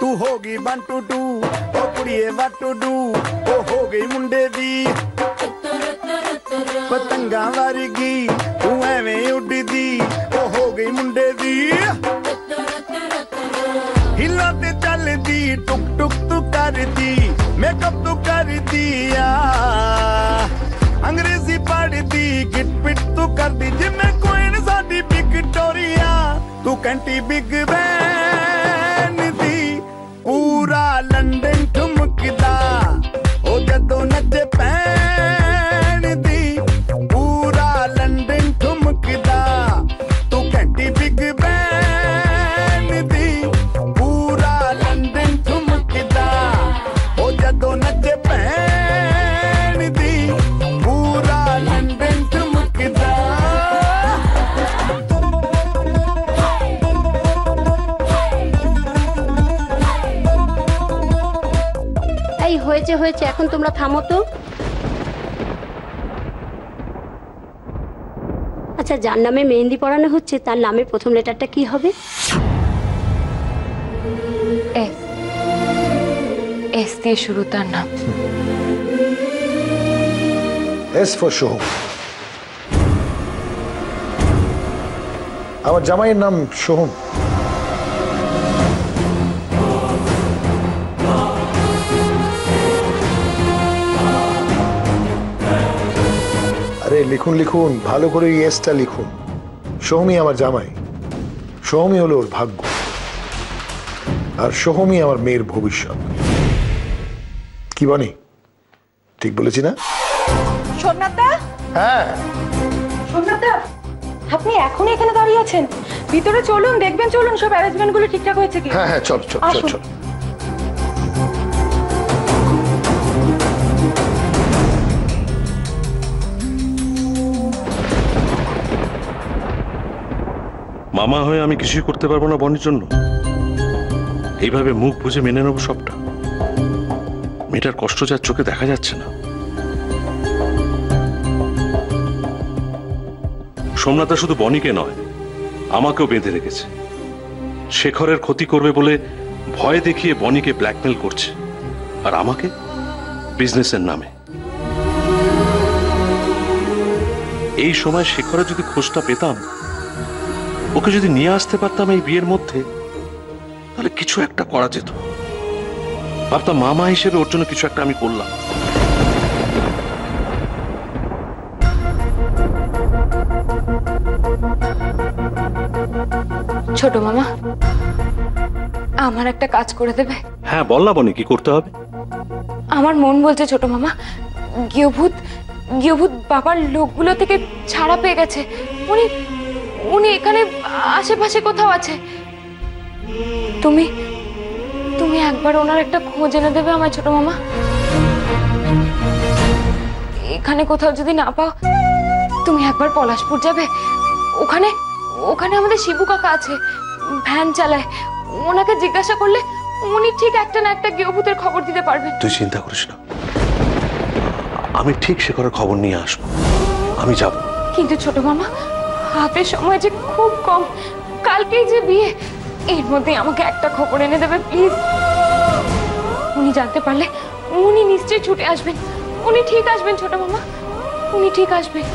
तू होगी 1 2 2 ओ कुड़िए what to do ओ हो गई मुंडे दी पतंगा वर्गी तू एवें उड़दी ओ हो गई मुंडे दी हिला ते चलदी टुक टुक तू करदी मेकअप तू करदी अंग्रेजी पढ़दी गिट पिट तू करदी जिम्मे क्वीन साडी विक्टोरिया तू कंटी बिग बैन दी पूरा लंदन ठुमकदा ओ जदों नचे पैन दी पूरा लंदन ठुमकदा तू कंटी बिग बैन दी पूरा लंदन ठुमकदा ओ जदों नचे पैन दी पूरा लंदन ठुमकदा হয়েছে হয়েছে এখন তোমরা থামো তো। আচ্ছা যার নামে মেহেন্দি পরানো হচ্ছে তার নামের প্রথম লেটারটা কি হবে? এস দিয়ে শুরু তার নাম। S for Soham. আমার জামাইয়ের নাম সোহম। আরে লিখুন লিখুন ভালো করে এসটা লিখুন। সোহমই আমার জামাই, সোহমই হলো ওর ভাগ্য, আর সোহমই আমার মেয়ের ভবিষ্যৎ। কি বনি ঠিক বলেছি না? সোমনাথদা, হ্যাঁ সোমনাথদা আপনি এখনই এখানে দাঁড়িয়ে আছেন? ভিতরে চলুন, দেখবেন, চলুন সব অ্যারেঞ্জমেন্ট গুলো ঠিকঠাক হয়েছে কি। হ্যাঁ হ্যাঁ চল চল চল চল। মামা হয়ে আমি কিছুই করতে পারবো না বনির জন্য? এইভাবে মুখ বুঝে মেনে নেবো সবটা? মেয়েটার কষ্ট যার চোখে দেখা যাচ্ছে না। সোমনাথা শুধু বনিকে নয় আমাকেও বেঁধে রেখেছে। শেখরের ক্ষতি করবে বলে ভয় দেখিয়ে বনিকে ব্ল্যাকমেল করছে, আর আমাকে বিজনেসের নামে। এই সময় শেখরের যদি খোঁজটা পেতাম, ওকে যদি নিয়ে আসতে পারতাম এই বিয়ের মধ্যে, তাহলে কিছু একটা করা যেত। ভাবতাম মামা হিসেবে ওর জন্য কিছু একটা আমি করলাম। ছোট মামা, আমার একটা কাজ করে দেবে? হ্যাঁ বল না বনি, কি করতে হবে? আমার মন বলছে ছোট মামা, গৃহভূত বাবার লোকগুলো থেকে ছাড়া পেয়ে গেছে। উনি উনি এখানে আশেপাশে কোথাও আছে। তুমি একবার ওনার একটা খোঁজ এনে দেবে আমায় ছোট মামা। এখানে কোথাও যদি না পাও, তুমি একবার পলাশপুর যাবে। ওখানে ওখানে আমাদের শিবু কাকা আছে, ভ্যান চালায়। ওনাকে জিজ্ঞাসা করলে উনি ঠিক একটা না একটা গৃহভূতের খবর দিতে পারবেন। তুই চিন্তা করিস না, আমি ঠিক শেখরের খবর নিয়ে আসবো। আমি যাব। কিন্তু ছোট মামা, হাতে সময় যে খুব কম, কালকেই যে বিয়ে। এর মধ্যে আমাকে একটা খবর এনে দেবে প্লিজ। উনি জানতে পারলে উনি নিশ্চয়ই ছুটে আসবেন। উনি ঠিক আসবেন ছোট মামা, উনি ঠিক আসবেন।